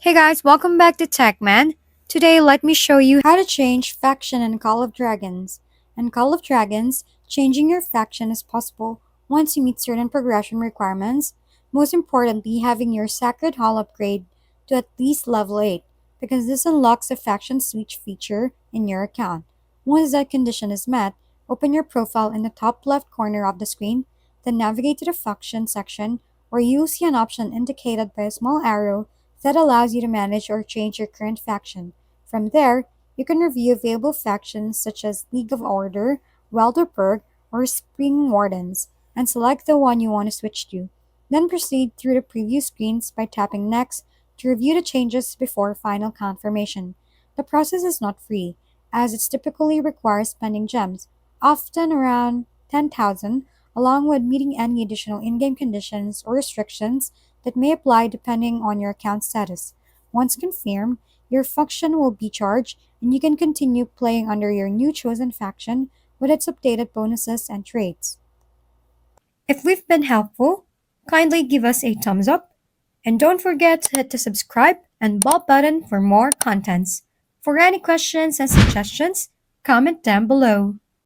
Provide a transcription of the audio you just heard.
Hey guys, welcome back to TechMan. Today, let me show you how to change faction in Call of Dragons. In Call of Dragons, changing your faction is possible once you meet certain progression requirements, most importantly, having your Sacred Hall upgrade to at least level 8, because this unlocks a faction switch feature in your account. Once that condition is met, open your profile in the top left corner of the screen, then navigate to the faction section, where you'll see an option indicated by a small arrow that allows you to manage or change your current faction. From there, you can review available factions such as League of Order, Wilderburg, or Spring Wardens, and select the one you want to switch to. Then proceed through the preview screens by tapping Next to review the changes before final confirmation. The process is not free, as it typically requires spending gems, often around 10,000, along with meeting any additional in-game conditions or restrictions that may apply depending on your account status. Once confirmed, your faction will be charged and you can continue playing under your new chosen faction with its updated bonuses and traits. If we've been helpful, kindly give us a thumbs up and don't forget to hit the subscribe and bell button for more contents. For any questions and suggestions, comment down below.